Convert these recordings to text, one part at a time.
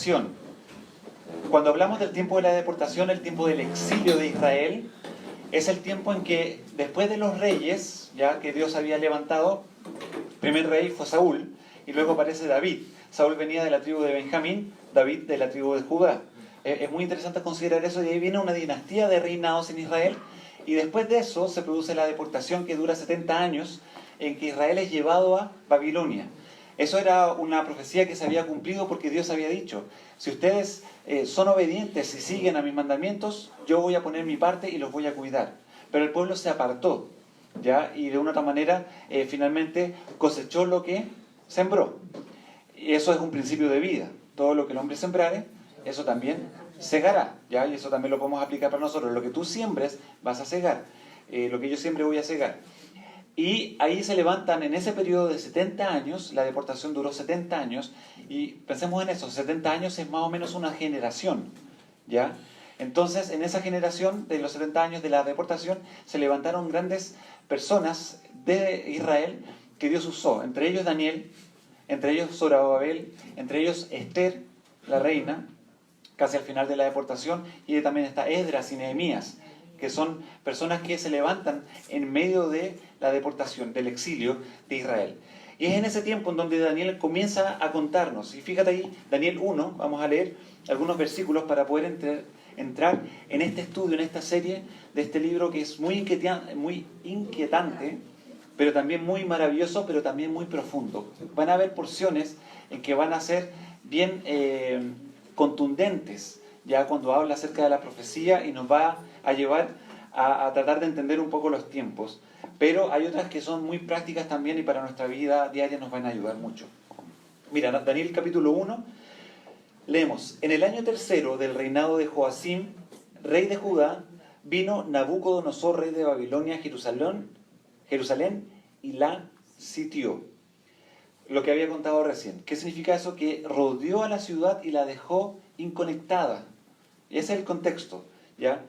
deportación. Cuando hablamos del tiempo de la deportación, el tiempo del exilio de Israel, es el tiempo en que después de los reyes, ya que Dios había levantado, el primer rey fue Saúl, y luego aparece David. Saúl venía de la tribu de Benjamín, David de la tribu de Judá. Es muy interesante considerar eso, y ahí viene una dinastía de reinados en Israel, y después de eso se produce la deportación que dura 70 años, en que Israel es llevado a Babilonia. Eso era una profecía que se había cumplido porque Dios había dicho: si ustedes son obedientes y siguen a mis mandamientos, yo voy a poner mi parte y los voy a cuidar. Pero el pueblo se apartó, ¿ya? Y de una otra manera finalmente cosechó lo que sembró. Y eso es un principio de vida. Todo lo que el hombre sembrare, eso también segará, ¿ya? Y eso también lo podemos aplicar para nosotros. Lo que tú siembres, vas a segar. Lo que yo siembre, voy a segar. Y ahí se levantan en ese periodo de 70 años, la deportación duró 70 años, y pensemos en eso, 70 años es más o menos una generación, ¿ya? Entonces, en esa generación de los 70 años de la deportación, se levantaron grandes personas de Israel que Dios usó, entre ellos Daniel, entre ellos Zorobabel, entre ellos Esther, la reina, casi al final de la deportación, y también está Esdras y Nehemías, que son personas que se levantan en medio de la deportación, del exilio de Israel. Y es en ese tiempo en donde Daniel comienza a contarnos. Y fíjate ahí, Daniel 1, vamos a leer algunos versículos para poder entrar en este estudio, en esta serie de este libro que es muy inquietante, pero también muy maravilloso, pero también muy profundo. Van a haber porciones en que van a ser bien contundentes, ya cuando habla acerca de la profecía, y nos va a llevar a tratar de entender un poco los tiempos. Pero hay otras que son muy prácticas también y para nuestra vida diaria nos van a ayudar mucho. Mira, Daniel capítulo 1, leemos: en el año tercero del reinado de Joacim, rey de Judá, vino Nabucodonosor, rey de Babilonia, a Jerusalén, y la sitió. Lo que había contado recién. ¿Qué significa eso? Que rodeó a la ciudad y la dejó inconectada. Y ese es el contexto, ¿ya?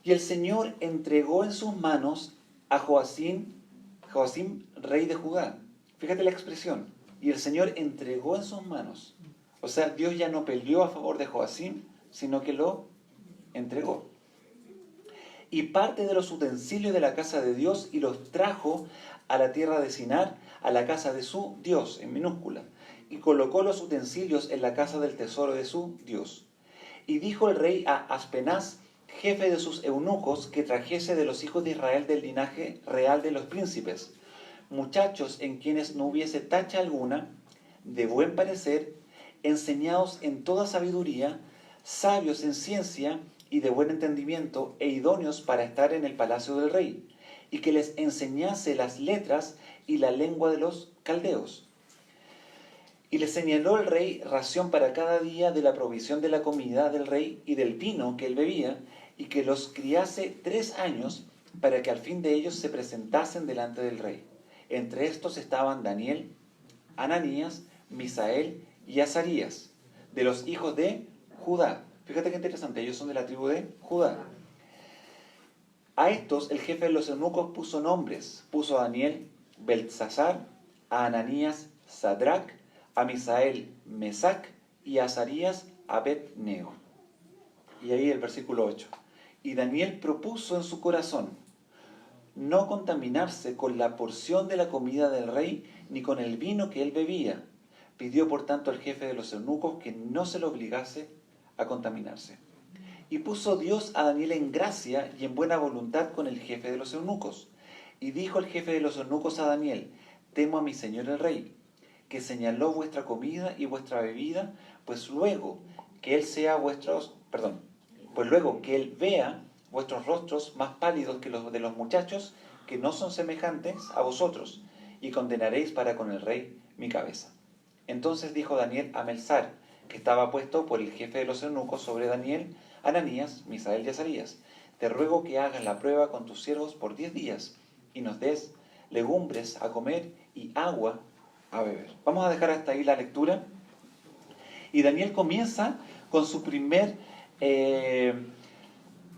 Y el Señor entregó en sus manos a Joacim, rey de Judá. Fíjate la expresión. Y el Señor entregó en sus manos. O sea, Dios ya no peleó a favor de Joacim, sino que lo entregó. Y parte de los utensilios de la casa de Dios, y los trajo a la tierra de Sinar, a la casa de su Dios, en minúscula. Y colocó los utensilios en la casa del tesoro de su Dios. Y dijo el rey a Aspenaz, jefe de sus eunucos, que trajese de los hijos de Israel del linaje real de los príncipes, muchachos en quienes no hubiese tacha alguna, de buen parecer, enseñados en toda sabiduría, sabios en ciencia y de buen entendimiento, e idóneos para estar en el palacio del rey, y que les enseñase las letras y la lengua de los caldeos. Y le señaló el rey ración para cada día de la provisión de la comida del rey y del vino que él bebía, y que los criase 3 años, para que al fin de ellos se presentasen delante del rey. Entre estos estaban Daniel, Ananías, Misael y Azarías, de los hijos de Judá. Fíjate qué interesante, ellos son de la tribu de Judá. A estos el jefe de los eunucos puso nombres. Puso a Daniel Beltsasar, a Ananías Sadrac, a Misael Mesac y a Azarías Abed-nego. Y ahí el versículo 8. Y Daniel propuso en su corazón no contaminarse con la porción de la comida del rey, ni con el vino que él bebía. Pidió por tanto al jefe de los eunucos que no se lo obligase a contaminarse. Y puso Dios a Daniel en gracia y en buena voluntad con el jefe de los eunucos. Y dijo el jefe de los eunucos a Daniel: temo a mi señor el rey, que señaló vuestra comida y vuestra bebida, pues luego que él vea vuestros rostros más pálidos que los de los muchachos, que no son semejantes a vosotros, y condenaréis para con el rey mi cabeza. Entonces dijo Daniel a Melzar, que estaba puesto por el jefe de los eunucos sobre Daniel, Ananías, Misael y Azarías: te ruego que hagas la prueba con tus siervos por 10 días, y nos des legumbres a comer y agua a beber. Vamos a dejar hasta ahí la lectura. Y Daniel comienza con su primer,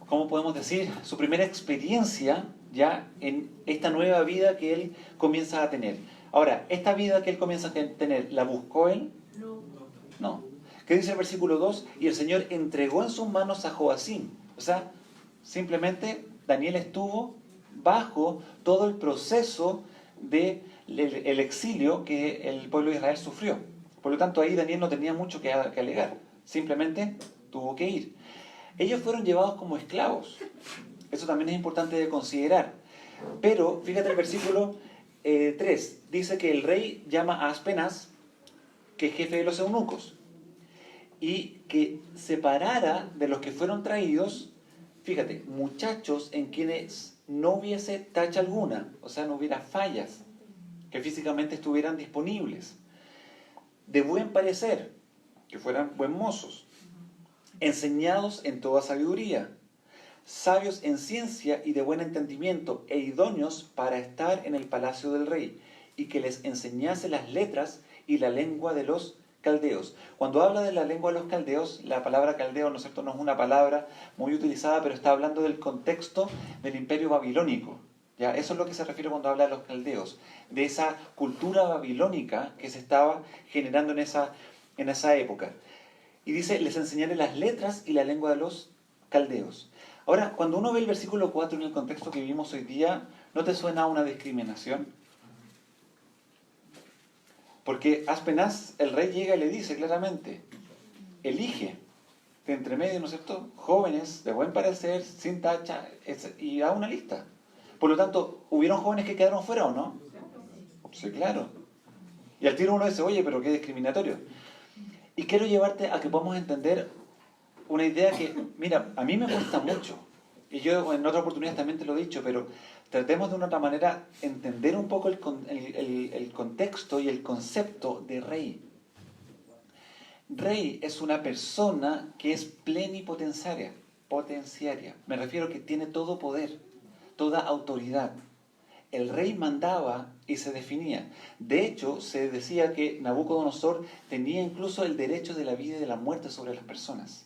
¿cómo podemos decir? Su primera experiencia ya en esta nueva vida que él comienza a tener. Ahora, esta vida que él comienza a tener, ¿la buscó él? No. ¿Qué dice el versículo 2? Y el Señor entregó en sus manos a Joacim. O sea, simplemente Daniel estuvo bajo todo el proceso del exilio que el pueblo de Israel sufrió. Por lo tanto, ahí Daniel no tenía mucho que alegar. Simplemente tuvo que ir. Ellos fueron llevados como esclavos. Eso también es importante de considerar. Pero, fíjate el versículo 3. Dice que el rey llama a Aspenaz, que es jefe de los eunucos, y que separara de los que fueron traídos, fíjate, muchachos en quienes no hubiese tacha alguna, o sea, no hubiera fallas, que físicamente estuvieran disponibles, de buen parecer, que fueran buen mozos, enseñados en toda sabiduría, sabios en ciencia y de buen entendimiento, e idóneos para estar en el palacio del rey, y que les enseñase las letras y la lengua de los caldeos. Cuando habla de la lengua de los caldeos, la palabra caldeo, ¿no es cierto?, no es una palabra muy utilizada, pero está hablando del contexto del imperio babilónico. ¿Ya? Eso es lo que se refiere cuando habla de los caldeos, de esa cultura babilónica que se estaba generando en esa época. Y dice, les enseñaré las letras y la lengua de los caldeos. Ahora, cuando uno ve el versículo 4 en el contexto que vivimos hoy día, ¿no te suena a una discriminación? Porque Aspenaz, el rey, llega y le dice claramente, elige de entre medio, ¿no es cierto?, jóvenes de buen parecer, sin tacha, y da una lista. Por lo tanto, ¿hubieron jóvenes que quedaron fuera o no? Sí, claro. Y al tiro uno dice, oye, pero qué discriminatorio. Y quiero llevarte a que podamos entender una idea que, mira, a mí me cuesta mucho. Y yo en otras oportunidades también te lo he dicho, pero tratemos de una otra manera entender un poco el contexto y el concepto de rey. Rey es una persona que es plenipotenciaria, potenciaria. Me refiero a que tiene todo poder, toda autoridad. El rey mandaba y se definía. De hecho, se decía que Nabucodonosor tenía incluso el derecho de la vida y de la muerte sobre las personas.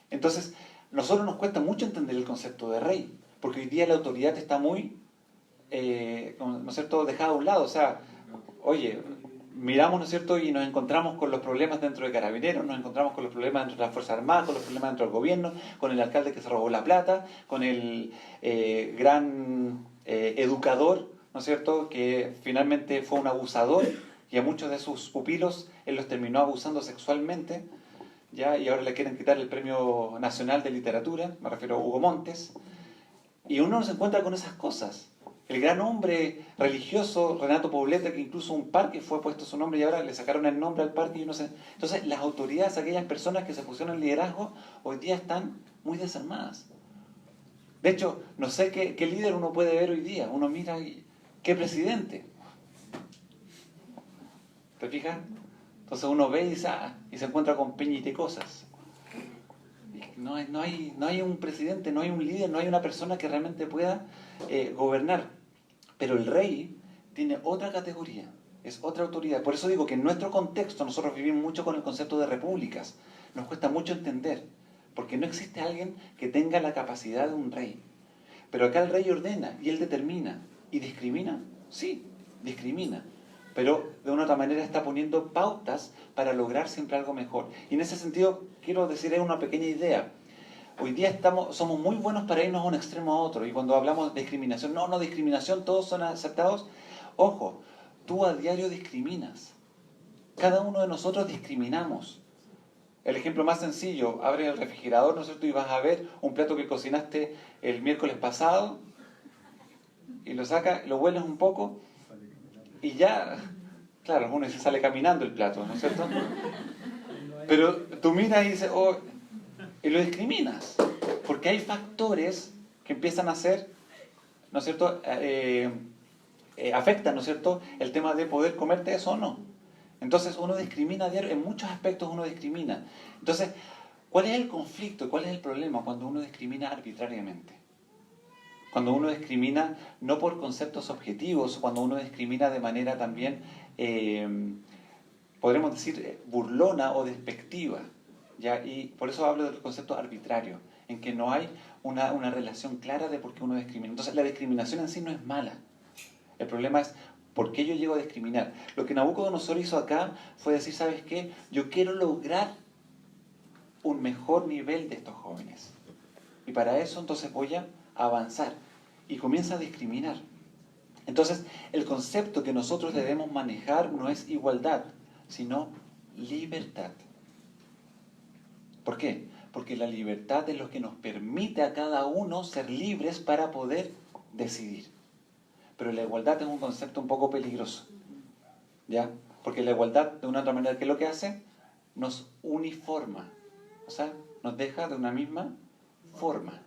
Entonces, a nosotros nos cuesta mucho entender el concepto de rey, porque hoy día la autoridad está muy, ¿no es cierto?, dejada a un lado. O sea, oye, miramos, ¿no es cierto?, y nos encontramos con los problemas dentro de Carabineros, nos encontramos con los problemas dentro de las Fuerzas Armadas, con los problemas dentro del gobierno, con el alcalde que se robó la plata, con el gran educador, ¿no es cierto?, que finalmente fue un abusador y a muchos de sus pupilos él los terminó abusando sexualmente, ¿ya? Y ahora le quieren quitar el Premio Nacional de Literatura, me refiero a Hugo Montes, y uno se encuentra con esas cosas. El gran hombre religioso Renato Poblete, que incluso un parque fue puesto su nombre y ahora le sacaron el nombre al parque y uno se... Entonces las autoridades, aquellas personas que se pusieron en liderazgo, hoy día están muy desarmadas. De hecho, no sé qué líder uno puede ver hoy día. Uno mira y... ¿qué presidente? ¿Te fijas? Entonces uno ve y se encuentra con peñas de cosas. No hay un presidente, no hay un líder, no hay una persona que realmente pueda gobernar. Pero el rey tiene otra categoría, es otra autoridad. Por eso digo que en nuestro contexto nosotros vivimos mucho con el concepto de repúblicas. Nos cuesta mucho entender, porque no existe alguien que tenga la capacidad de un rey. Pero acá el rey ordena y él determina. ¿Y discrimina? Sí, discrimina. Pero de una otra manera está poniendo pautas para lograr siempre algo mejor. Y en ese sentido quiero decir una pequeña idea. Hoy día somos muy buenos para irnos a un extremo a otro. Y cuando hablamos de discriminación, no discriminación, todos son aceptados. Ojo, tú a diario discriminas. Cada uno de nosotros discriminamos. El ejemplo más sencillo, abre el refrigerador, ¿no es cierto? Y vas a ver un plato que cocinaste el miércoles pasado y lo sacas, lo hueles un poco y ya, claro, uno se sale caminando el plato, ¿no es cierto? Pero tú miras y dices, oh, y lo discriminas, porque hay factores que empiezan a ser, ¿no es cierto?, afectan, ¿no es cierto?, el tema de poder comerte eso o no. Entonces uno discrimina a diario, en muchos aspectos uno discrimina. Entonces, ¿cuál es el conflicto? ¿Cuál es el problema cuando uno discrimina arbitrariamente? Cuando uno discrimina no por conceptos objetivos, cuando uno discrimina de manera también, podremos decir, burlona o despectiva. ¿Ya? Y por eso hablo del concepto arbitrario, en que no hay una relación clara de por qué uno discrimina. Entonces la discriminación en sí no es mala. El problema es ¿Por qué yo llego a discriminar? Lo que Nabucodonosor hizo acá fue decir, ¿sabes qué? Yo quiero lograr un mejor nivel de estos jóvenes. Y para eso entonces voy a avanzar. Y comienza a discriminar. Entonces, el concepto que nosotros debemos manejar no es igualdad, sino libertad. ¿Por qué? Porque la libertad es lo que nos permite a cada uno ser libres para poder decidir. Pero la igualdad es un concepto un poco peligroso, ¿ya? Porque la igualdad, de una otra manera, ¿qué es lo que hace? Nos uniforma, o sea, nos deja de una misma forma.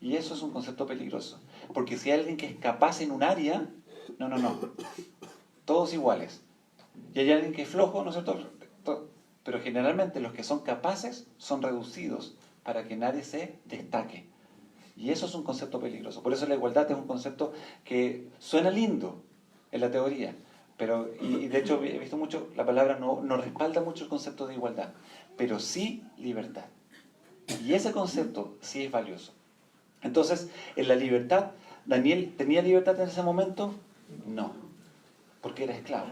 Y eso es un concepto peligroso. Porque si hay alguien que es capaz en un área, no, todos iguales. Y hay alguien que es flojo, ¿no es cierto? Pero generalmente los que son capaces son reducidos para que nadie se destaque. Y eso es un concepto peligroso. Por eso la igualdad es un concepto que suena lindo en la teoría, pero, y de hecho he visto mucho, la palabra no respalda mucho el concepto de igualdad, pero sí libertad. Y ese concepto sí es valioso. Entonces, en la libertad, ¿Daniel tenía libertad en ese momento? No, porque era esclavo.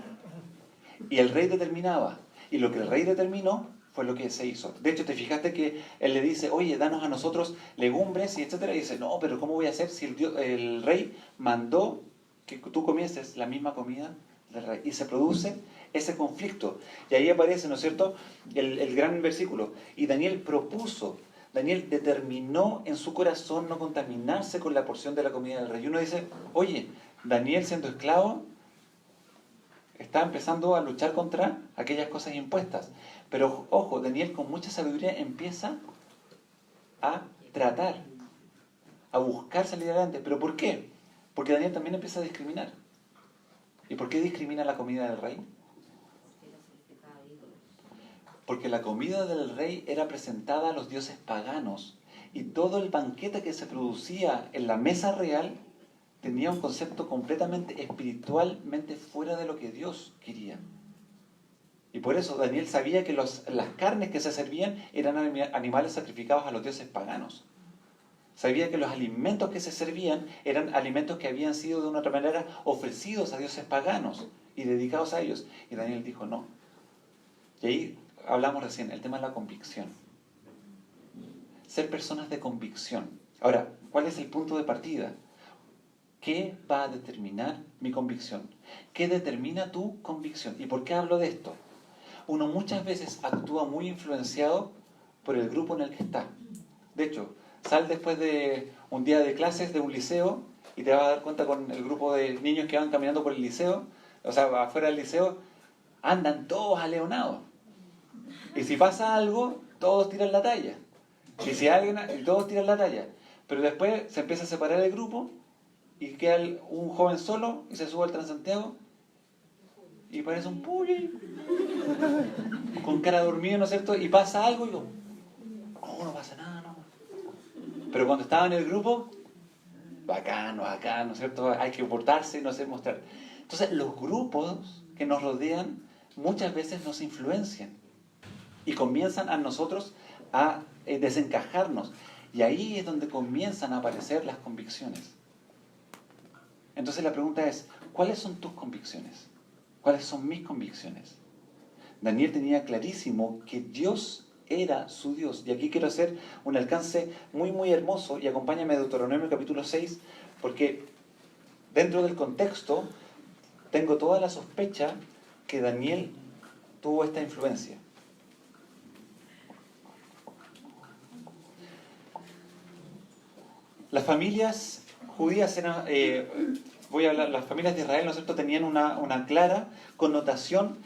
Y el rey determinaba, y lo que el rey determinó fue lo que se hizo. De hecho, te fijaste que él le dice, oye, danos a nosotros legumbres y etcétera. Y dice, no, pero ¿cómo voy a hacer si el rey mandó que tú comieses la misma comida del rey? Y se produce ese conflicto. Y ahí aparece, ¿no es cierto?, el gran versículo. Y Daniel determinó en su corazón no contaminarse con la porción de la comida del rey. Y uno dice, oye, Daniel siendo esclavo está empezando a luchar contra aquellas cosas impuestas. Pero ojo, Daniel con mucha sabiduría empieza a tratar, a buscar salir adelante. ¿Pero por qué? Porque Daniel también empieza a discriminar. ¿Y por qué discrimina la comida del rey? Porque la comida del rey era presentada a los dioses paganos y todo el banquete que se producía en la mesa real tenía un concepto completamente espiritualmente fuera de lo que Dios quería. Y por eso Daniel sabía que las carnes que se servían eran animales sacrificados a los dioses paganos. Sabía que los alimentos que se servían eran alimentos que habían sido de una otra manera ofrecidos a dioses paganos y dedicados a ellos. Y Daniel dijo no. Y ahí hablamos recién, el tema de la convicción. Ser personas de convicción. Ahora, ¿cuál es el punto de partida? ¿Qué va a determinar mi convicción? ¿Qué determina tu convicción? ¿Y por qué hablo de esto? Uno muchas veces actúa muy influenciado por el grupo en el que está. De hecho, sal después de un día de clases de un liceo y te vas a dar cuenta con el grupo de niños que van caminando por el liceo, o sea, afuera del liceo, andan todos aleonados. Y si pasa algo, todos tiran la talla. Y todos tiran la talla. Pero después se empieza a separar el grupo y queda un joven solo y se sube al Transantiago y parece un pulli con cara dormida, ¿no es cierto? Y pasa algo y yo, no pasa nada, no. Pero cuando estaba en el grupo, bacano, ¿no es cierto? Hay que portarse y no sé mostrar. Entonces, los grupos que nos rodean muchas veces nos influencian y comienzan a nosotros a desencajarnos. Y ahí es donde comienzan a aparecer las convicciones. Entonces la pregunta es, ¿cuáles son tus convicciones? ¿Cuáles son mis convicciones? Daniel tenía clarísimo que Dios era su Dios. Y aquí quiero hacer un alcance muy, muy hermoso y acompáñame a Deuteronomio capítulo 6, porque dentro del contexto tengo toda la sospecha que Daniel tuvo esta influencia. Las familias judías eran, las familias de Israel, ¿no es cierto?, tenían una clara connotación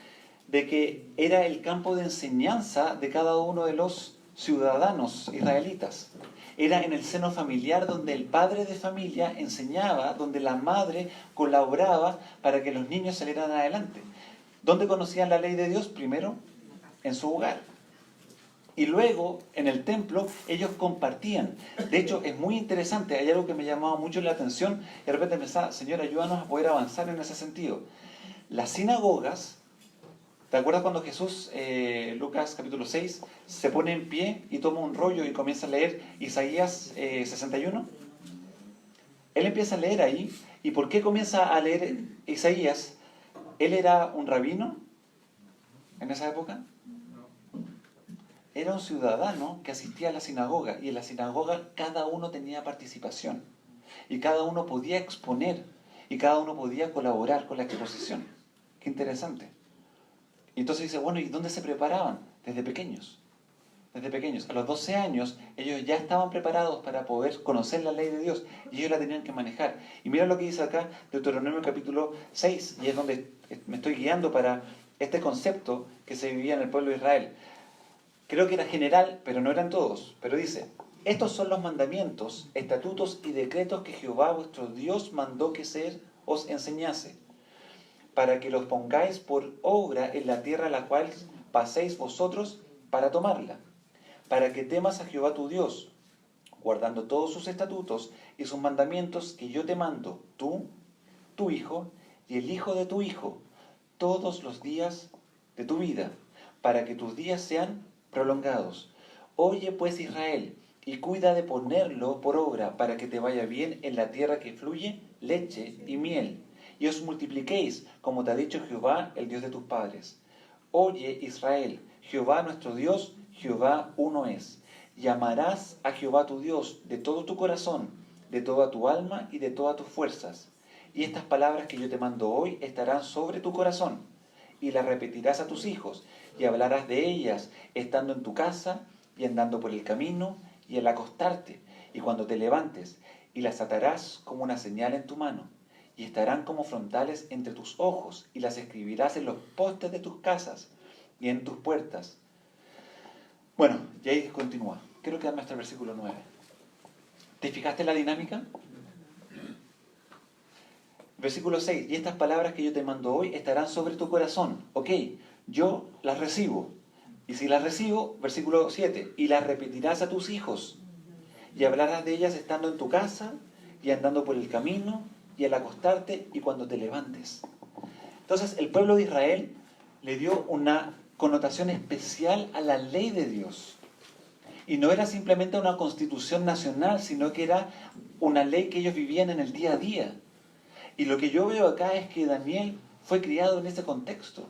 de que era el campo de enseñanza de cada uno de los ciudadanos israelitas. Era en el seno familiar donde el padre de familia enseñaba, donde la madre colaboraba para que los niños salieran adelante. ¿Dónde conocían la ley de Dios? Primero, en su hogar. Y luego, en el templo, ellos compartían. De hecho, es muy interesante, hay algo que me llamaba mucho la atención, y de repente pensaba, Señor, ayúdanos a poder avanzar en ese sentido. Las sinagogas, ¿te acuerdas cuando Jesús, Lucas capítulo 6, se pone en pie y toma un rollo y comienza a leer Isaías 61? Él empieza a leer ahí. ¿Y por qué comienza a leer Isaías? ¿Él era un rabino en esa época? Era un ciudadano que asistía a la sinagoga, y en la sinagoga cada uno tenía participación, y cada uno podía exponer, y cada uno podía colaborar con la exposición. Qué interesante. Y entonces dice, bueno, ¿y dónde se preparaban? Desde pequeños. Desde pequeños. A los 12 años ellos ya estaban preparados para poder conocer la ley de Dios, y ellos la tenían que manejar. Y mira lo que dice acá Deuteronomio capítulo 6, y es donde me estoy guiando para este concepto que se vivía en el pueblo de Israel. Creo que era general, pero no eran todos. Pero dice, estos son los mandamientos, estatutos y decretos que Jehová vuestro Dios mandó que os enseñase, para que los pongáis por obra en la tierra a la cual paséis vosotros para tomarla, para que temas a Jehová tu Dios, guardando todos sus estatutos y sus mandamientos que yo te mando, tú, tu hijo y el hijo de tu hijo, todos los días de tu vida, para que tus días sean prolongados. Oye pues Israel, y cuida de ponerlo por obra, para que te vaya bien en la tierra que fluye leche y miel, y os multipliquéis, como te ha dicho Jehová, el Dios de tus padres. Oye Israel, Jehová nuestro Dios, Jehová uno es. Y amarás a Jehová tu Dios de todo tu corazón, de toda tu alma y de todas tus fuerzas. Y estas palabras que yo te mando hoy estarán sobre tu corazón, y las repetirás a tus hijos, y hablarás de ellas estando en tu casa y andando por el camino y al acostarte y cuando te levantes, y las atarás como una señal en tu mano, y estarán como frontales entre tus ojos, y las escribirás en los postes de tus casas y en tus puertas. Bueno, y ahí continúa. Quiero quedarme hasta el versículo 9. ¿Te fijaste en la dinámica? Versículo 6. Y estas palabras que yo te mando hoy estarán sobre tu corazón. Ok, yo las recibo. Y si las recibo, versículo 7. Y las repetirás a tus hijos. Y hablarás de ellas estando en tu casa y andando por el camino y al acostarte y cuando te levantes. Entonces el pueblo de Israel le dio una connotación especial a la ley de Dios. Y no era simplemente una constitución nacional, sino que era una ley que ellos vivían en el día a día. Y lo que yo veo acá es que Daniel fue criado en ese contexto.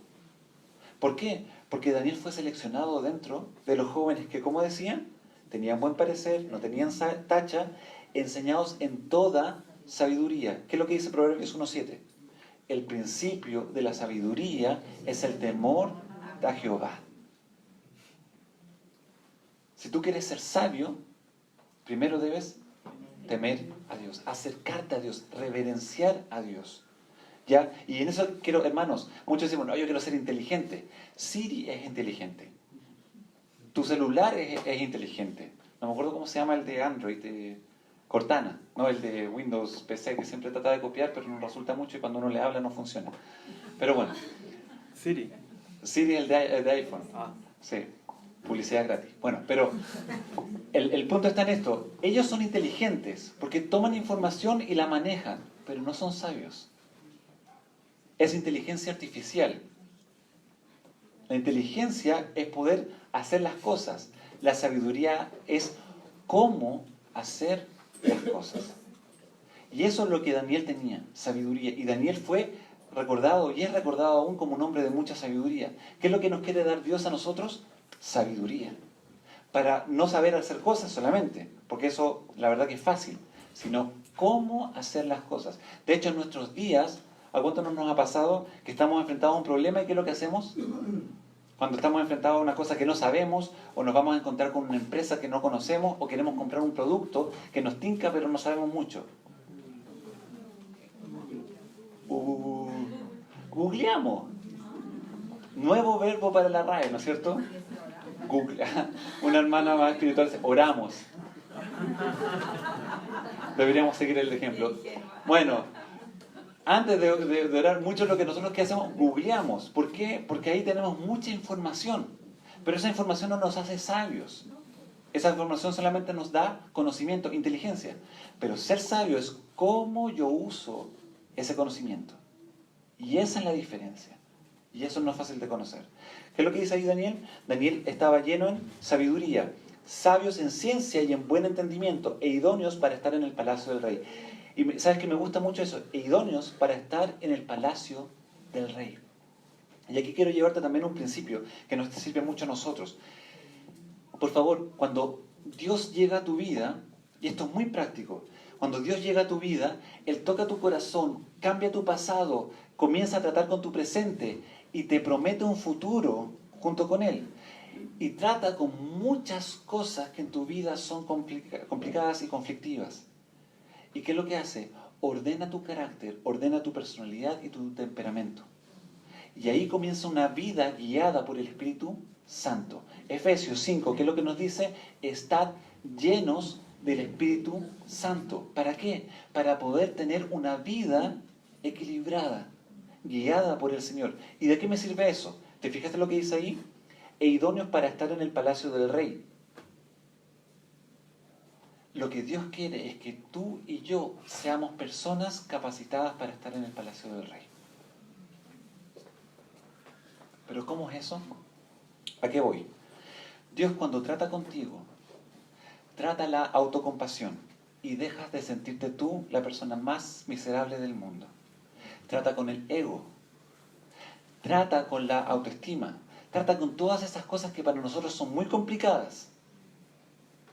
¿Por qué? Porque Daniel fue seleccionado dentro de los jóvenes que, como decían, tenían buen parecer, no tenían tacha, enseñados en toda sabiduría. ¿Qué es lo que dice Proverbios 1:7? El principio de la sabiduría es el temor a Jehová. Si tú quieres ser sabio, primero debes temer a Dios, acercarte a Dios, reverenciar a Dios. ¿Ya? Y en eso quiero, hermanos, muchos decimos, no, yo quiero ser inteligente. Siri es inteligente. Tu celular es inteligente. No me acuerdo cómo se llama el de Android, Cortana, no el de Windows PC, que siempre trata de copiar, pero no resulta mucho y cuando uno le habla no funciona. Pero bueno. Siri es el de iPhone. Sí, publicidad gratis. Bueno, pero el punto está en esto. Ellos son inteligentes porque toman información y la manejan, pero no son sabios. Es inteligencia artificial. La inteligencia es poder hacer las cosas. La sabiduría es cómo hacer las cosas. Y eso es lo que Daniel tenía, sabiduría. Y Daniel fue recordado y es recordado aún como un hombre de mucha sabiduría. ¿Qué es lo que nos quiere dar Dios a nosotros? Sabiduría. Para no saber hacer cosas solamente, porque eso la verdad que es fácil, sino cómo hacer las cosas. De hecho, en nuestros días, ¿a cuánto nos ha pasado que estamos enfrentados a un problema y qué es lo que hacemos? Cuando estamos enfrentados a una cosa que no sabemos, o nos vamos a encontrar con una empresa que no conocemos, o queremos comprar un producto que nos tinca pero no sabemos mucho. Googleamos. Nuevo verbo para la RAE, ¿no es cierto? Google. Una hermana más espiritual dice, oramos. Deberíamos seguir el ejemplo. Bueno, antes de orar, mucho lo que nosotros que hacemos, googleamos. ¿Por qué? Porque ahí tenemos mucha información. Pero esa información no nos hace sabios. Esa información solamente nos da conocimiento, inteligencia. Pero ser sabio es cómo yo uso ese conocimiento. Y esa es la diferencia. Y eso no es fácil de conocer. ¿Qué es lo que dice ahí Daniel? Daniel estaba lleno en sabiduría, sabios en ciencia y en buen entendimiento, e idóneos para estar en el palacio del rey. Y sabes que me gusta mucho eso, idóneos para estar en el palacio del rey. Y aquí quiero llevarte también un principio que nos sirve mucho a nosotros. Por favor, cuando Dios llega a tu vida, y esto es muy práctico, cuando Dios llega a tu vida, Él toca tu corazón, cambia tu pasado, comienza a tratar con tu presente y te promete un futuro junto con Él. Y trata con muchas cosas que en tu vida son complicadas y conflictivas. ¿Y qué es lo que hace? Ordena tu carácter, ordena tu personalidad y tu temperamento. Y ahí comienza una vida guiada por el Espíritu Santo. Efesios 5, ¿qué es lo que nos dice? Estad llenos del Espíritu Santo. ¿Para qué? Para poder tener una vida equilibrada, guiada por el Señor. ¿Y de qué me sirve eso? ¿Te fijaste lo que dice ahí? E idóneos para estar en el palacio del rey. Lo que Dios quiere es que tú y yo seamos personas capacitadas para estar en el palacio del rey. ¿Pero cómo es eso? ¿A qué voy? Dios cuando trata contigo, trata la autocompasión y dejas de sentirte tú la persona más miserable del mundo. Trata con el ego, trata con la autoestima, trata con todas esas cosas que para nosotros son muy complicadas.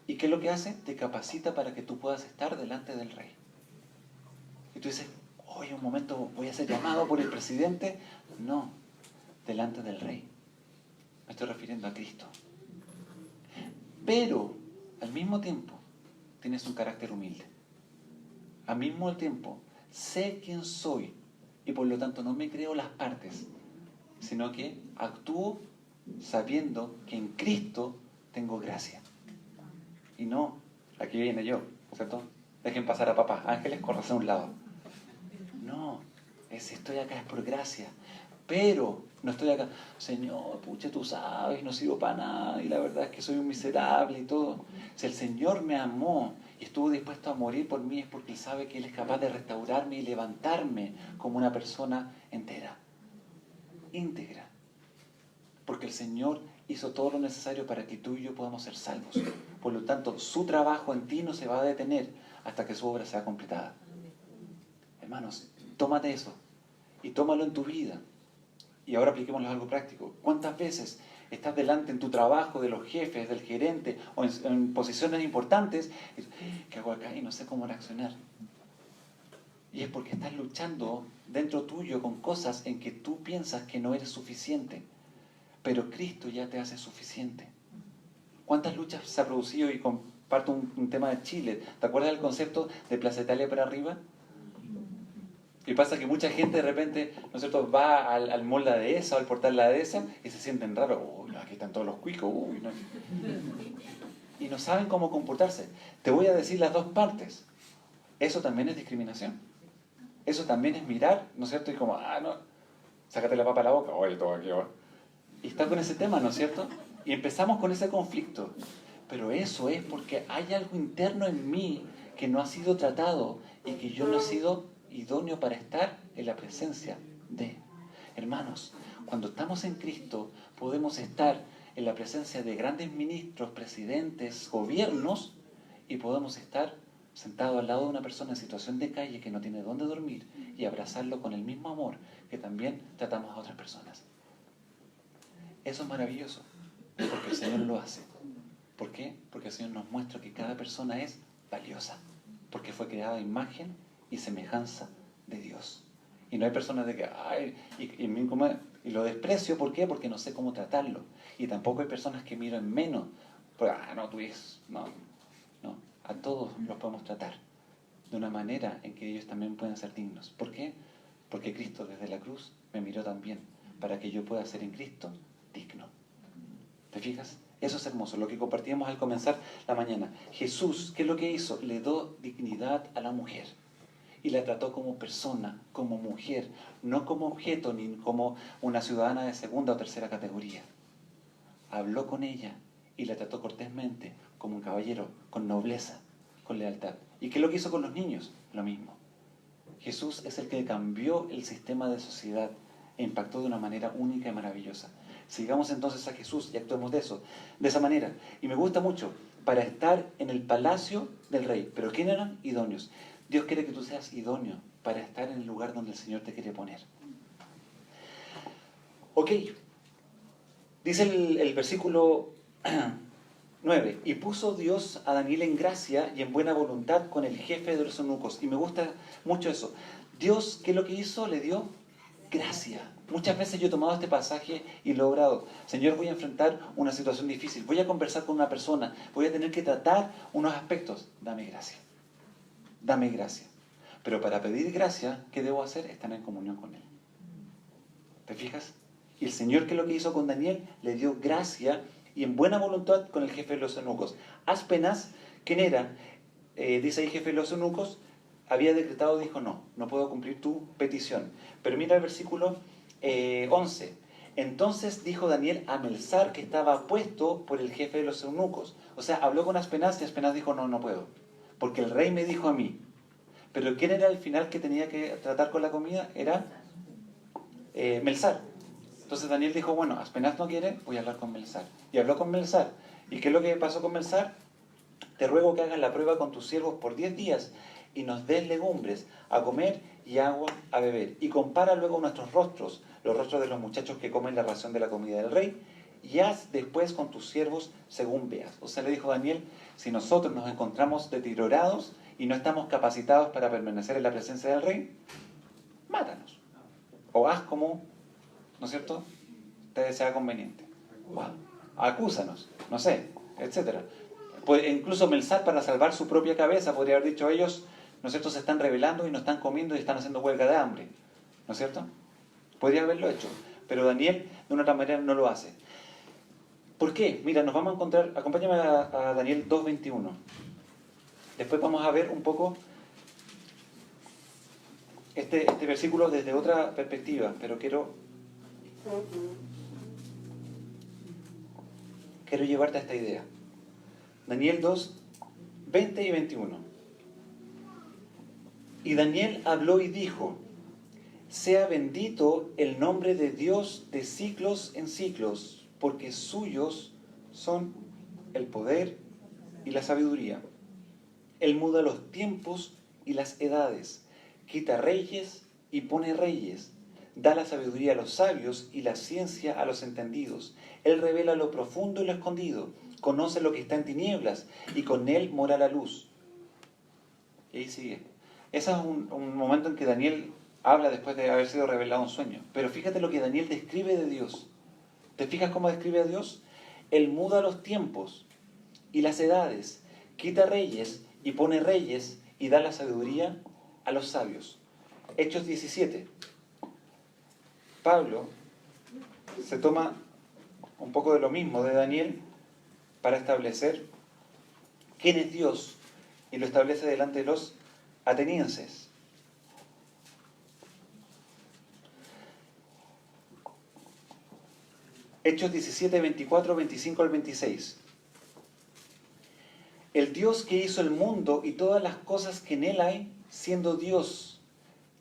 ¿Y qué es lo que hace? Te capacita para que tú puedas estar delante del rey. Y tú dices, oye, un momento, voy a ser llamado por el presidente. No, delante del rey. Me estoy refiriendo a Cristo. Pero, al mismo tiempo, tienes un carácter humilde. Al mismo tiempo, sé quién soy y por lo tanto no me creo las partes, sino que actúo sabiendo que en Cristo tengo gracia. Y no, aquí viene yo, ¿cierto? Dejen pasar a papá, ángeles, corras a un lado. No, estoy acá es por gracia. Pero no estoy acá, Señor, pucha, tú sabes, no sirvo para nada y la verdad es que soy un miserable y todo. Si el Señor me amó y estuvo dispuesto a morir por mí es porque Él sabe que Él es capaz de restaurarme y levantarme como una persona entera, íntegra. Porque el Señor hizo todo lo necesario para que tú y yo podamos ser salvos. Por lo tanto, su trabajo en ti no se va a detener hasta que su obra sea completada. Hermanos, tómate eso y tómalo en tu vida. Y ahora apliquémoslo a algo práctico. ¿Cuántas veces estás delante en tu trabajo de los jefes, del gerente o en posiciones importantes? Y dices, ¿qué hago acá? Y no sé cómo reaccionar. Y es porque estás luchando dentro tuyo con cosas en que tú piensas que no eres suficiente. Pero Cristo ya te hace suficiente. ¿Cuántas luchas se ha producido? Y comparto un tema de Chile. ¿Te acuerdas del concepto de Plaza Italia para arriba? Y pasa que mucha gente de repente, ¿no es cierto?, va al mall de la dehesa o al portal de la dehesa y se sienten raros. Uy, no, aquí están todos los cuicos. Uy, no. Y no saben cómo comportarse. Te voy a decir las dos partes. Eso también es discriminación. Eso también es mirar, ¿no es cierto? Y como, no, sácate la papa a la boca. Oye, todo aquí, ¿no? Y está con ese tema, ¿no es cierto? Y empezamos con ese conflicto. Pero eso es porque hay algo interno en mí que no ha sido tratado y que yo no he sido idóneo para estar en la presencia de. Hermanos, cuando estamos en Cristo podemos estar en la presencia de grandes ministros, presidentes, gobiernos y podemos estar sentados al lado de una persona en situación de calle que no tiene dónde dormir y abrazarlo con el mismo amor que también tratamos a otras personas. Eso es maravilloso, porque el Señor lo hace. ¿Por qué? Porque el Señor nos muestra que cada persona es valiosa, porque fue creada a imagen y semejanza de Dios. Y no hay personas de que, y lo desprecio, ¿por qué? Porque no sé cómo tratarlo. Y tampoco hay personas que miran menos, porque, no, tú eres, no. A todos los podemos tratar de una manera en que ellos también pueden ser dignos. ¿Por qué? Porque Cristo desde la cruz me miró también, para que yo pueda ser en Cristo digno. ¿Te fijas? Eso es hermoso, lo que compartíamos al comenzar la mañana. Jesús, ¿qué es lo que hizo? Le dio dignidad a la mujer. Y la trató como persona, como mujer, no como objeto ni como una ciudadana de segunda o tercera categoría. Habló con ella y la trató cortésmente, como un caballero, con nobleza, con lealtad. ¿Y qué es lo que hizo con los niños? Lo mismo. Jesús es el que cambió el sistema de sociedad e impactó de una manera única y maravillosa. Sigamos entonces a Jesús y actuemos de esa manera. Y me gusta mucho, para estar en el palacio del rey. ¿Pero quién eran? Idóneos. Dios quiere que tú seas idóneo para estar en el lugar donde el Señor te quiere poner. Ok, dice el versículo 9, y puso Dios a Daniel en gracia y en buena voluntad con el jefe de los eunucos. Y me gusta mucho eso. Dios, ¿qué es lo que hizo? Le dio gracia. Muchas veces yo he tomado este pasaje y lo he logrado. Señor, voy a enfrentar una situación difícil, voy a conversar con una persona, voy a tener que tratar unos aspectos. Dame gracia. Dame gracia. Pero para pedir gracia, ¿qué debo hacer? Estar en comunión con Él. ¿Te fijas? Y el Señor, ¿qué es lo que hizo con Daniel? Le dio gracia y en buena voluntad con el jefe de los eunucos. Aspenaz, ¿quién era? Dice ahí jefe de los eunucos, había decretado, dijo, no puedo cumplir tu petición. Pero mira el versículo 11. Entonces dijo Daniel a Melzar, que estaba puesto por el jefe de los eunucos. O sea, habló con Aspenaz y Aspenaz dijo, no puedo. Porque el rey me dijo a mí. Pero ¿quién era el final que tenía que tratar con la comida? Era Melzar. Entonces Daniel dijo, bueno, Aspenaz no quiere, voy a hablar con Melzar. Y habló con Melzar. ¿Y qué es lo que pasó con Melzar? Te ruego que hagas la prueba con tus siervos por 10 días y nos des legumbres a comer y agua a beber. Y compara luego nuestros rostros, los rostros de los muchachos que comen la ración de la comida del rey, y haz después con tus siervos según veas. O sea, le dijo Daniel, si nosotros nos encontramos deteriorados y no estamos capacitados para permanecer en la presencia del rey, mátanos. O haz como, ¿no es cierto?, te sea conveniente. Wow. Acúsanos, no sé, etcétera. Pues incluso Melzar, para salvar su propia cabeza, podría haber dicho, ellos, ¿no es cierto?, se están rebelando y no están comiendo y están haciendo huelga de hambre, ¿no es cierto? Podría haberlo hecho, pero Daniel de una otra manera no lo hace. ¿Por qué? Mira, nos vamos a encontrar, acompáñame a Daniel 2:21. Después vamos a ver un poco este versículo desde otra perspectiva, pero quiero llevarte a esta idea. Daniel 2, 20 y 21. Y Daniel habló y dijo, sea bendito el nombre de Dios de siglos en siglos, porque suyos son el poder y la sabiduría. Él muda los tiempos y las edades, quita reyes y pone reyes, da la sabiduría a los sabios y la ciencia a los entendidos. Él revela lo profundo y lo escondido, conoce lo que está en tinieblas y con él mora la luz. Y ahí sigue. Ese es un momento en que Daniel habla después de haber sido revelado un sueño. Pero fíjate lo que Daniel describe de Dios. ¿Te fijas cómo describe a Dios? Él muda los tiempos y las edades, quita reyes y pone reyes y da la sabiduría a los sabios. Hechos 17. Pablo se toma un poco de lo mismo de Daniel para establecer quién es Dios y lo establece delante de los atenienses. Hechos 17, 24, 25 al 26. El Dios que hizo el mundo y todas las cosas que en él hay, siendo Dios,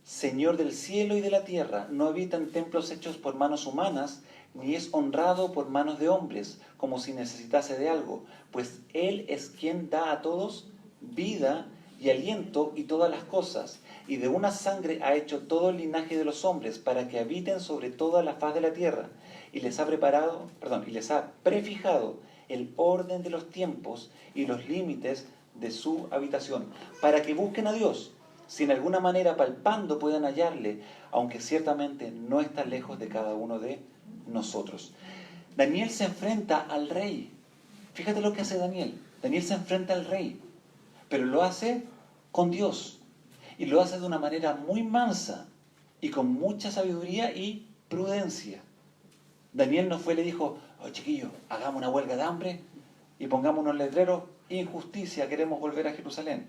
Señor del cielo y de la tierra, no habita en templos hechos por manos humanas, ni es honrado por manos de hombres, como si necesitase de algo, pues Él es quien da a todos vida y aliento y todas las cosas, y de una sangre ha hecho todo el linaje de los hombres, para que habiten sobre toda la faz de la tierra, y les ha prefijado el orden de los tiempos y los límites de su habitación, para que busquen a Dios, si en alguna manera palpando puedan hallarle, aunque ciertamente no está lejos de cada uno de nosotros. Daniel se enfrenta al rey. Fíjate lo que hace Daniel. Daniel se enfrenta al rey, pero lo hace con Dios. Y lo hace de una manera muy mansa y con mucha sabiduría y prudencia. Daniel no fue y le dijo, oh chiquillo, hagamos una huelga de hambre y pongamos unos letreros, injusticia, queremos volver a Jerusalén.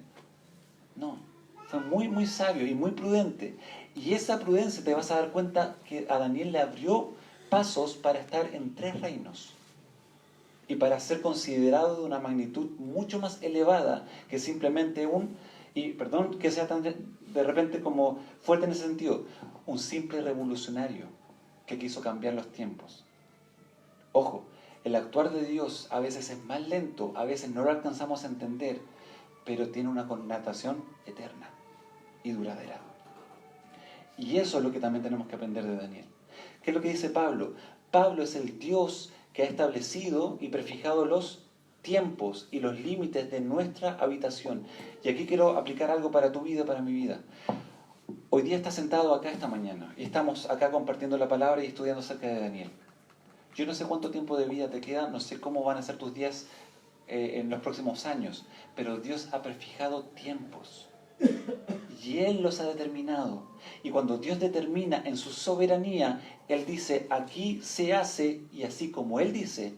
No, fue muy, muy sabio y muy prudente. Y esa prudencia te vas a dar cuenta que a Daniel le abrió pasos para estar en 3 reinos y para ser considerado de una magnitud mucho más elevada que simplemente perdón que sea tan de repente como fuerte en ese sentido, un simple revolucionario que quiso cambiar los tiempos. Ojo, el actuar de Dios a veces es más lento, a veces no lo alcanzamos a entender, pero tiene una connotación eterna. y duradera. Y eso es lo que también tenemos que aprender de Daniel. ¿Qué es lo que dice Pablo? Pablo es el Dios que ha establecido y prefijado los tiempos y los límites de nuestra habitación. Y aquí quiero aplicar algo para tu vida, para mi vida. Hoy día estás sentado acá esta mañana y estamos acá compartiendo la palabra y estudiando acerca de Daniel. Yo no sé cuánto tiempo de vida te queda, no sé cómo van a ser tus días en los próximos años, pero Dios ha prefijado tiempos y Él los ha determinado. Y cuando Dios determina en su soberanía, Él dice, aquí se hace y así como Él dice,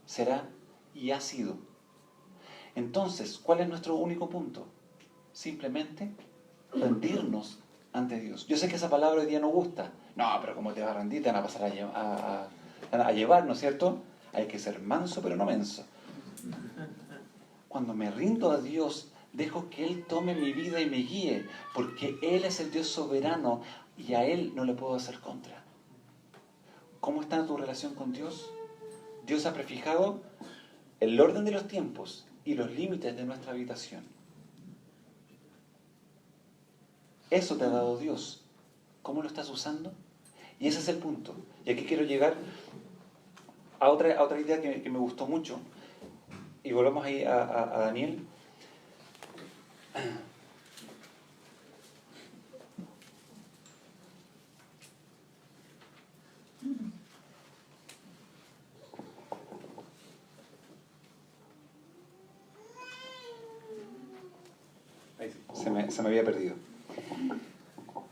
será y ha sido. Entonces, ¿cuál es nuestro único punto? Simplemente rendirnos ante Dios. Yo sé que esa palabra hoy día no gusta. No, pero ¿cómo te vas a rendir? Te van a pasar a llevar, ¿no es cierto? Hay que ser manso, pero no menso. Cuando me rindo a Dios, dejo que Él tome mi vida y me guíe, porque Él es el Dios soberano y a Él no le puedo hacer contra. ¿Cómo está tu relación con Dios? Dios ha prefijado el orden de los tiempos y los límites de nuestra habitación. Eso te ha dado Dios. ¿Cómo lo estás usando? Y ese es el punto. Y aquí quiero llegar a otra idea que me gustó mucho. Y volvamos ahí a Daniel. Se me había perdido.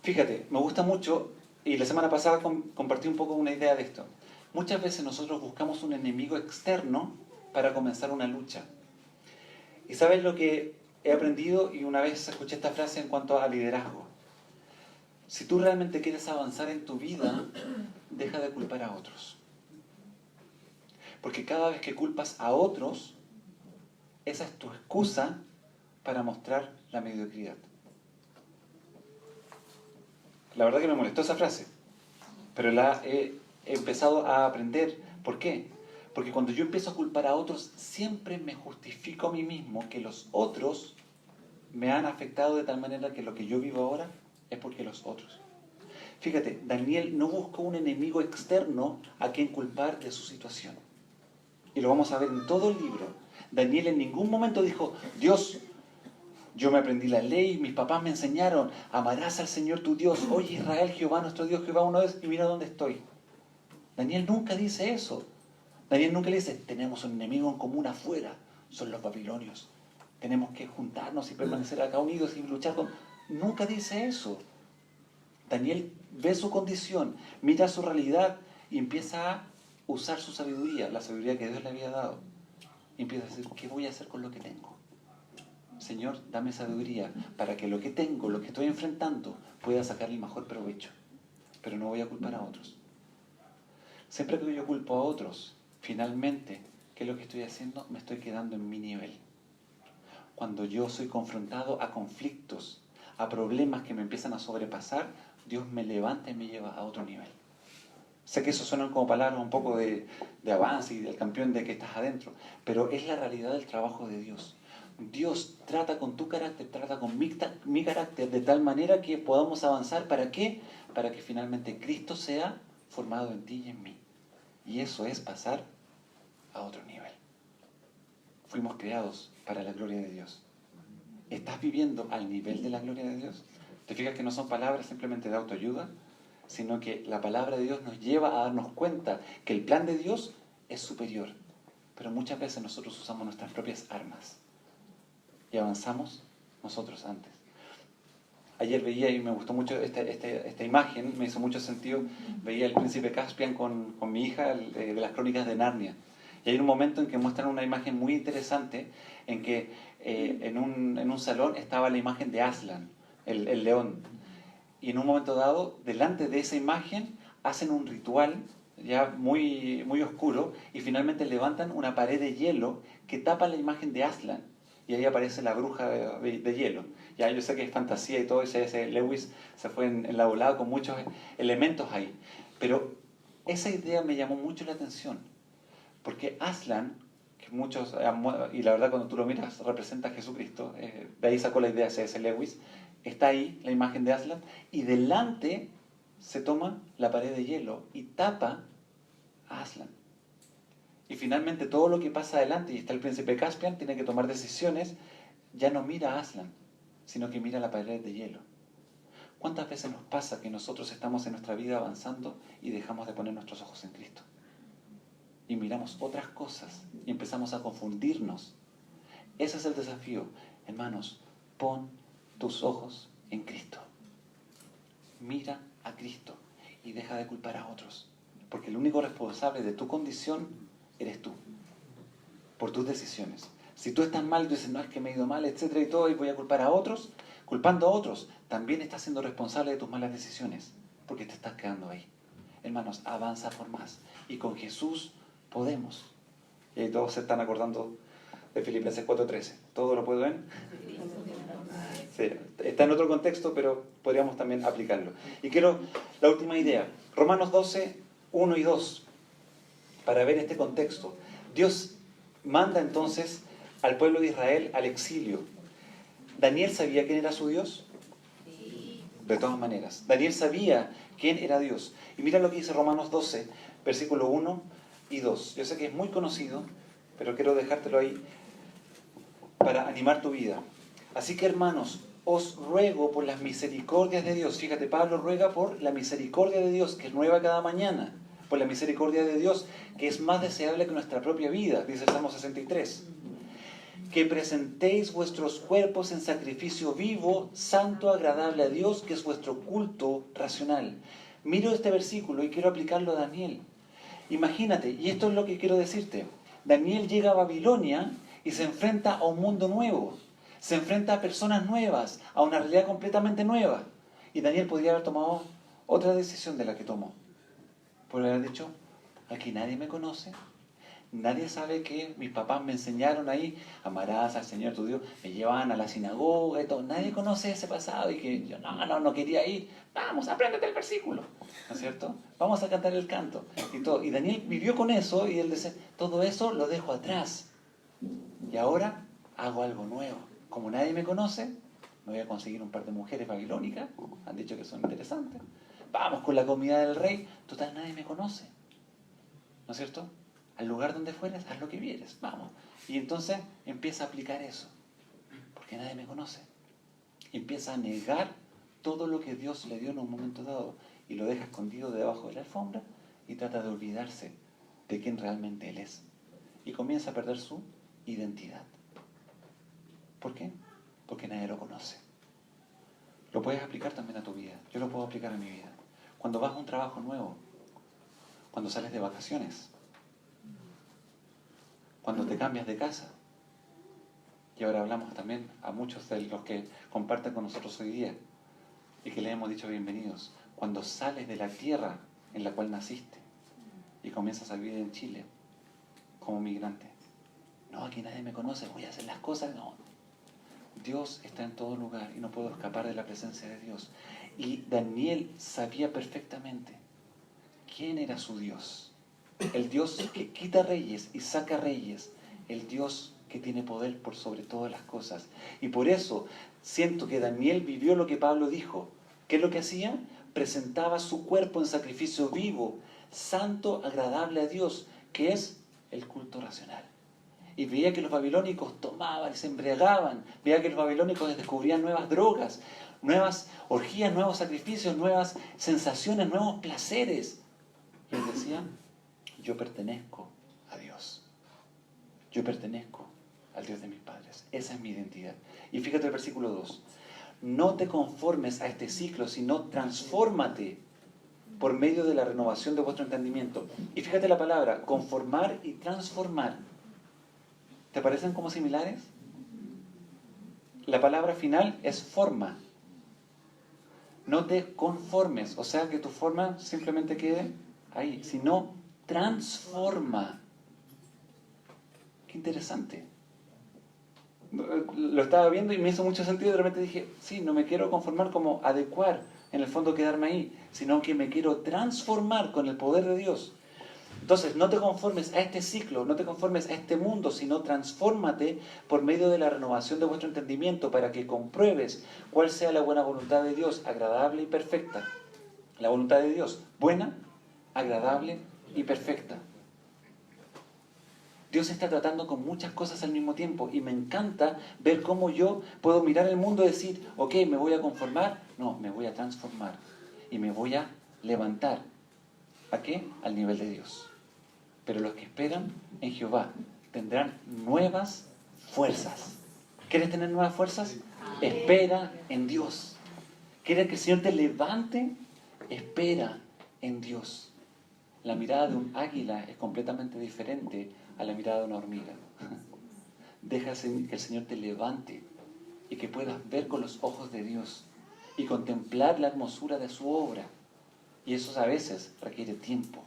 Fíjate, me gusta mucho, y la semana pasada compartí un poco una idea de esto. Muchas veces nosotros buscamos un enemigo externo para comenzar una lucha. ¿Y sabes lo que he aprendido? Y una vez escuché esta frase en cuanto a liderazgo. Si tú realmente quieres avanzar en tu vida, deja de culpar a otros. Porque cada vez que culpas a otros, esa es tu excusa para mostrar la mediocridad. La verdad que me molestó esa frase, pero la he empezado a aprender. ¿Por qué? Porque cuando yo empiezo a culpar a otros, siempre me justifico a mí mismo que los otros me han afectado de tal manera que lo que yo vivo ahora es porque los otros. Fíjate, Daniel no buscó un enemigo externo a quien culpar de su situación. Y lo vamos a ver en todo el libro. Daniel en ningún momento dijo, Dios, yo me aprendí la ley, mis papás me enseñaron, amarás al Señor tu Dios. Oye Israel, Jehová nuestro Dios, Jehová uno es, y mira dónde estoy. Daniel nunca dice eso. Daniel nunca le dice, tenemos un enemigo en común afuera, son los babilonios. Tenemos que juntarnos y permanecer acá unidos y luchar con... Nunca dice eso. Daniel ve su condición, mira su realidad y empieza a usar su sabiduría, la sabiduría que Dios le había dado. Y empieza a decir, ¿qué voy a hacer con lo que tengo? Señor, dame sabiduría para que lo que tengo, lo que estoy enfrentando, pueda sacar el mejor provecho. Pero no voy a culpar a otros. Siempre que yo culpo a otros, finalmente, ¿qué es lo que estoy haciendo? Me estoy quedando en mi nivel. Cuando yo soy confrontado a conflictos, a problemas que me empiezan a sobrepasar, Dios me levanta y me lleva a otro nivel. Sé que eso suenan como palabras un poco de avance y del campeón de que estás adentro, pero es la realidad del trabajo de Dios. Dios trata con tu carácter, trata con mi carácter de tal manera que podamos avanzar. ¿Para qué? Para que finalmente Cristo sea formado en ti y en mí. Y eso es pasar a otro nivel. Fuimos creados para la gloria de Dios. ¿Estás viviendo al nivel de la gloria de Dios? ¿Te fijas que no son palabras simplemente de autoayuda? Sino que la palabra de Dios nos lleva a darnos cuenta que el plan de Dios es superior. Pero muchas veces nosotros usamos nuestras propias armas y avanzamos nosotros antes. Ayer veía, y me gustó mucho esta imagen, me hizo mucho sentido, veía el príncipe Caspian con mi hija de las crónicas de Narnia. Y hay un momento en que muestran una imagen muy interesante, en que en un salón estaba la imagen de Aslan, el león. Y en un momento dado, delante de esa imagen, hacen un ritual ya muy, muy oscuro, y finalmente levantan una pared de hielo que tapa la imagen de Aslan. Y ahí aparece la bruja de hielo. Ya yo sé que es fantasía y todo, ese Lewis se fue en la volada con muchos elementos ahí. Pero esa idea me llamó mucho la atención. Porque Aslan, que muchos, y la verdad cuando tú lo miras, representa a Jesucristo, de ahí sacó la idea C.S. Lewis, está ahí, la imagen de Aslan, y delante se toma la pared de hielo y tapa a Aslan. Y finalmente todo lo que pasa adelante, y está el príncipe Caspian, tiene que tomar decisiones, ya no mira a Aslan, sino que mira la pared de hielo. ¿Cuántas veces nos pasa que nosotros estamos en nuestra vida avanzando y dejamos de poner nuestros ojos en Cristo? Y miramos otras cosas y empezamos a confundirnos. Ese es el desafío. Hermanos, pon tus ojos en Cristo. Mira a Cristo y deja de culpar a otros. Porque el único responsable de tu condición eres tú, por tus decisiones. Si tú estás mal, tú dices, no, es que me he ido mal, etcétera y todo, y voy a culpar a otros, culpando a otros, también estás siendo responsable de tus malas decisiones, porque te estás quedando ahí. Hermanos, avanza por más. Y con Jesús podemos. Y ahí todos se están acordando de Filipenses 4:13. ¿Todo lo puedo en? Sí, está en otro contexto, pero podríamos también aplicarlo. Y quiero la última idea. Romanos 12, 1 y 2. Para ver este contexto. Dios manda entonces al pueblo de Israel al exilio. ¿Daniel sabía quién era su Dios? De todas maneras. Daniel sabía quién era Dios. Y mira lo que dice Romanos 12, versículo 1 y 2. Yo sé que es muy conocido, pero quiero dejártelo ahí para animar tu vida. Así que, hermanos, os ruego por las misericordias de Dios. Fíjate, Pablo ruega por la misericordia de Dios, que es nueva cada mañana. Por la misericordia de Dios, que es más deseable que nuestra propia vida, dice el Salmo 63. Que presentéis vuestros cuerpos en sacrificio vivo, santo, agradable a Dios, que es vuestro culto racional. Miro este versículo y quiero aplicarlo a Daniel. Imagínate, y esto es lo que quiero decirte. Daniel llega a Babilonia y se enfrenta a un mundo nuevo. Se enfrenta a personas nuevas, a una realidad completamente nueva. Y Daniel podría haber tomado otra decisión de la que tomó. Podría haber dicho, aquí nadie me conoce. Nadie sabe que mis papás me enseñaron ahí, amarás al Señor tu Dios, me llevaban a la sinagoga y todo. Nadie conoce ese pasado y que yo no quería ir. Vamos, apréndete el versículo, ¿no es cierto? Vamos a cantar el canto y todo. Y Daniel vivió con eso y él dice, todo eso lo dejo atrás. Y ahora hago algo nuevo. Como nadie me conoce, me voy a conseguir un par de mujeres babilónicas, han dicho que son interesantes. Vamos con la comida del rey, total nadie me conoce, ¿no es cierto? Al lugar donde fueres, haz lo que vieres, vamos. Y entonces empieza a aplicar eso, porque nadie me conoce. Empieza a negar todo lo que Dios le dio en un momento dado y lo deja escondido debajo de la alfombra y trata de olvidarse de quién realmente Él es. Y comienza a perder su identidad. ¿Por qué? Porque nadie lo conoce. Lo puedes aplicar también a tu vida. Yo lo puedo aplicar a mi vida. Cuando vas a un trabajo nuevo, cuando sales de vacaciones, cuando te cambias de casa. Y ahora hablamos también a muchos de los que comparten con nosotros hoy día y que les hemos dicho bienvenidos. Cuando sales de la tierra en la cual naciste y comienzas a vivir en Chile como migrante. No, aquí nadie me conoce, voy a hacer las cosas. No. Dios está en todo lugar y no puedo escapar de la presencia de Dios. Y Daniel sabía perfectamente quién era su Dios. El Dios que quita reyes y saca reyes. El Dios que tiene poder por sobre todas las cosas. Y por eso siento que Daniel vivió lo que Pablo dijo. ¿Qué es lo que hacía? Presentaba su cuerpo en sacrificio vivo, santo, agradable a Dios, que es el culto racional. Y veía que los babilónicos tomaban y se embriagaban. Veía que los babilónicos descubrían nuevas drogas, nuevas orgías, nuevos sacrificios, nuevas sensaciones, nuevos placeres. Y él decía, yo pertenezco a Dios. Yo pertenezco al Dios de mis padres. Esa es mi identidad. Y fíjate el versículo 2. No te conformes a este ciclo, sino transfórmate por medio de la renovación de vuestro entendimiento. Y fíjate la palabra, conformar y transformar. ¿Te parecen como similares? La palabra final es forma. No te conformes, o sea que tu forma simplemente quede ahí, sino transforma. Qué interesante. Lo estaba viendo y me hizo mucho sentido. De repente dije, sí, no me quiero conformar como adecuar, en el fondo quedarme ahí, sino que me quiero transformar con el poder de Dios. Entonces, no te conformes a este ciclo, no te conformes a este mundo, sino transfórmate por medio de la renovación de vuestro entendimiento para que compruebes cuál sea la buena voluntad de Dios, agradable y perfecta. La voluntad de Dios, buena, agradable y perfecta. Dios está tratando con muchas cosas al mismo tiempo y me encanta ver cómo yo puedo mirar el mundo y decir, ok, ¿me voy a conformar? No, me voy a transformar y me voy a levantar. ¿A qué? Al nivel de Dios. Pero los que esperan en Jehová tendrán nuevas fuerzas. ¿Quieres tener nuevas fuerzas? Espera en Dios. ¿Quieres que el Señor te levante? Espera en Dios. La mirada de un águila es completamente diferente a la mirada de una hormiga. Deja que el Señor te levante y que puedas ver con los ojos de Dios y contemplar la hermosura de su obra. Y eso a veces requiere tiempo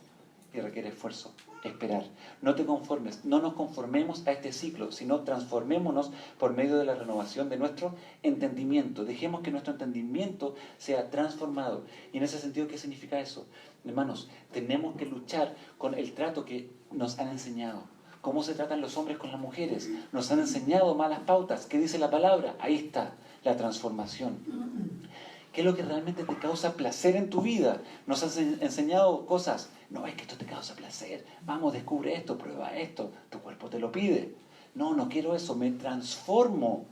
y requiere esfuerzo. Esperar. No te conformes, no nos conformemos a este ciclo, sino transformémonos por medio de la renovación de nuestro entendimiento. Dejemos que nuestro entendimiento sea transformado. Y en ese sentido, ¿qué significa eso? Hermanos, tenemos que luchar con el trato que nos han enseñado. ¿Cómo se tratan los hombres con las mujeres? Nos han enseñado malas pautas. ¿Qué dice la palabra? Ahí está la transformación. ¿Qué es lo que realmente te causa placer en tu vida? Nos has enseñado cosas. No, es que esto te causa placer. Vamos, descubre esto, prueba esto. Tu cuerpo te lo pide. No, no quiero eso. Me transformo.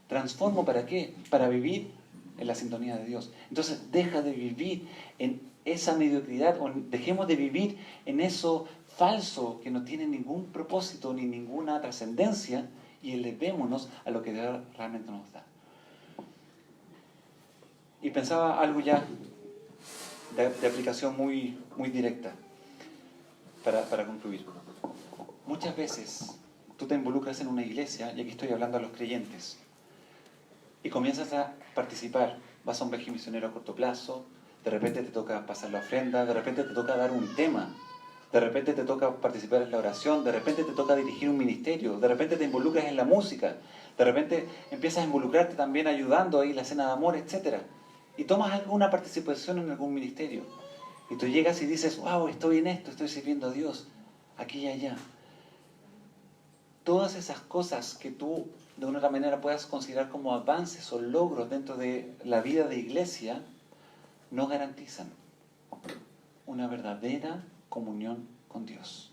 ¿Transformo para qué? Para vivir en la sintonía de Dios. Entonces, deja de vivir en esa mediocridad. O dejemos de vivir en eso falso que no tiene ningún propósito ni ninguna trascendencia y elevémonos a lo que Dios realmente nos da. Y pensaba algo ya de aplicación muy directa para concluir. Muchas veces tú te involucras en una iglesia, y aquí estoy hablando a los creyentes, y comienzas a participar. Vas a un viaje misionero a corto plazo, de repente te toca pasar la ofrenda, de repente te toca dar un tema, de repente te toca participar en la oración, de repente te toca dirigir un ministerio, de repente te involucras en la música, de repente empiezas a involucrarte también ayudando ahí en la cena de amor, etc. Y tomas alguna participación en algún ministerio. Y tú llegas y dices, wow, estoy en esto, estoy sirviendo a Dios, aquí y allá. Todas esas cosas que tú de una otra manera puedas considerar como avances o logros dentro de la vida de iglesia, no garantizan una verdadera comunión con Dios.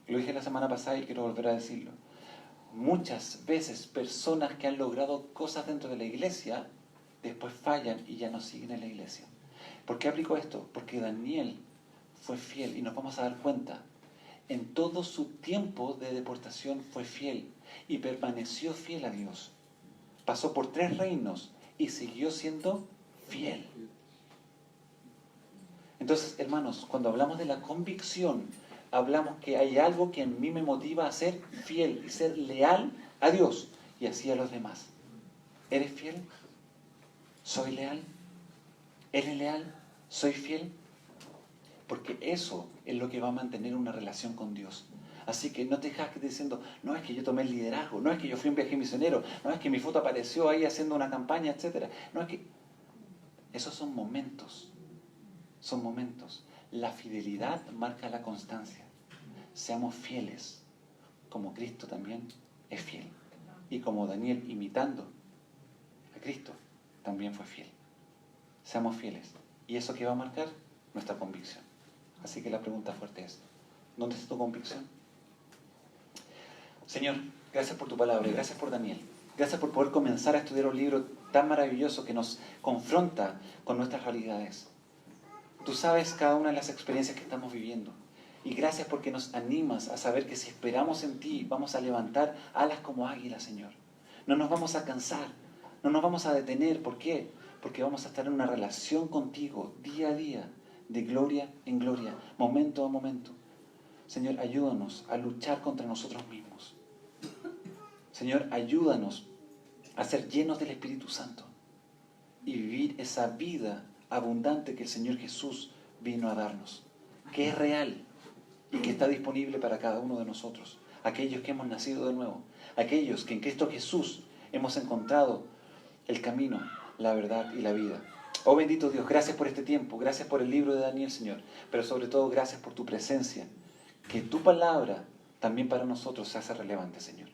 Lo dije la semana pasada y quiero volver a decirlo. Muchas veces personas que han logrado cosas dentro de la iglesia, después fallan y ya no siguen en la iglesia. ¿Por qué aplico esto? Porque Daniel fue fiel y nos vamos a dar cuenta. En todo su tiempo de deportación fue fiel y permaneció fiel a Dios. Pasó por 3 reinos y siguió siendo fiel. Entonces, hermanos, cuando hablamos de la convicción, hablamos que hay algo que en mí me motiva a ser fiel y ser leal a Dios y así a los demás. ¿Eres fiel? ¿Soy leal? ¿Eres leal? ¿Soy fiel? Porque eso es lo que va a mantener una relación con Dios. Así que no te jactes diciendo, no es que yo tomé el liderazgo, no es que yo fui un viaje misionero, no es que mi foto apareció ahí haciendo una campaña, etc. No es que... Esos son momentos. Son momentos. La fidelidad marca la constancia. Seamos fieles, como Cristo también es fiel. Y como Daniel, imitando a Cristo, también fue fiel. Seamos fieles. ¿Y eso qué va a marcar? Nuestra convicción. Así que la pregunta fuerte es, ¿dónde está tu convicción? Señor, gracias por tu palabra, gracias por Daniel. Gracias por poder comenzar a estudiar un libro tan maravilloso que nos confronta con nuestras realidades. Tú sabes cada una de las experiencias que estamos viviendo. Y gracias porque nos animas a saber que si esperamos en ti, vamos a levantar alas como águilas, Señor. No nos vamos a cansar, no nos vamos a detener. ¿Por qué? Porque vamos a estar en una relación contigo día a día, de gloria en gloria, momento a momento. Señor, ayúdanos a luchar contra nosotros mismos. Señor, ayúdanos a ser llenos del Espíritu Santo y vivir esa vida abundante que el Señor Jesús vino a darnos, que es real y que está disponible para cada uno de nosotros, aquellos que hemos nacido de nuevo, aquellos que en Cristo Jesús hemos encontrado el camino, la verdad y la vida. Oh bendito Dios, gracias por este tiempo, gracias por el libro de Daniel, Señor, pero sobre todo gracias por tu presencia, que tu palabra también para nosotros se hace relevante, Señor.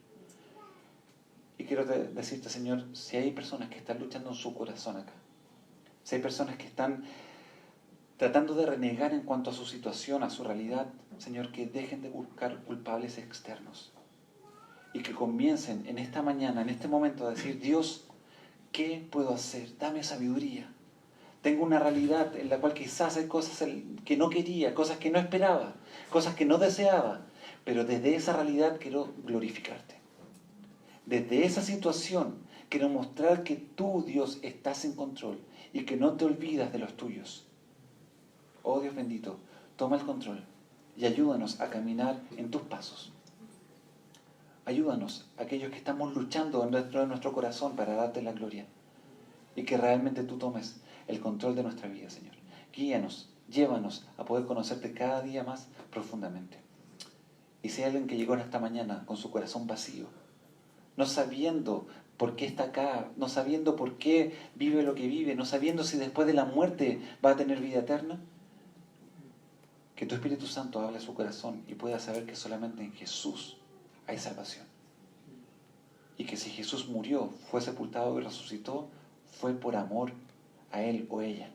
Y quiero decirte, Señor, si hay personas que están luchando en su corazón acá, si hay personas que están tratando de renegar en cuanto a su situación, a su realidad, Señor, que dejen de buscar culpables externos y que comiencen en esta mañana, en este momento, a decir: Dios, ¿qué puedo hacer? Dame sabiduría. Tengo una realidad en la cual quizás hay cosas que no quería, cosas que no esperaba, cosas que no deseaba, pero desde esa realidad quiero glorificarte. Desde esa situación quiero mostrar que tú, Dios, estás en control y que no te olvidas de los tuyos. Oh Dios bendito, toma el control y ayúdanos a caminar en tus pasos. Ayúdanos, aquellos que estamos luchando dentro de nuestro corazón para darte la gloria, y que realmente tú tomes el control de nuestra vida, Señor. Guíanos, llévanos a poder conocerte cada día más profundamente. Y si hay alguien que llegó en esta mañana con su corazón vacío, no sabiendo por qué está acá, no sabiendo por qué vive lo que vive, no sabiendo si después de la muerte va a tener vida eterna, que tu Espíritu Santo hable a su corazón y pueda saber que solamente en Jesús hay salvación. Y que si Jesús murió, fue sepultado y resucitó, fue por amor a él o ella.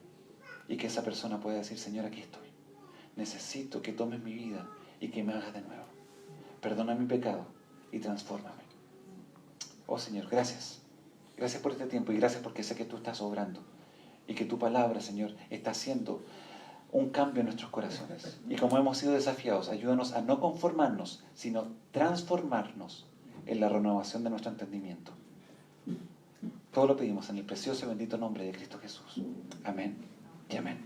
Y que esa persona pueda decir: Señor, aquí estoy. Necesito que tomes mi vida y que me hagas de nuevo. Perdona mi pecado y transfórmame. Oh Señor, gracias. Gracias por este tiempo y gracias porque sé que tú estás obrando. Y que tu palabra, Señor, está haciendo un cambio en nuestros corazones. Y como hemos sido desafiados, ayúdanos a no conformarnos, sino transformarnos en la renovación de nuestro entendimiento. Todo lo pedimos en el precioso y bendito nombre de Cristo Jesús. Amén y amén.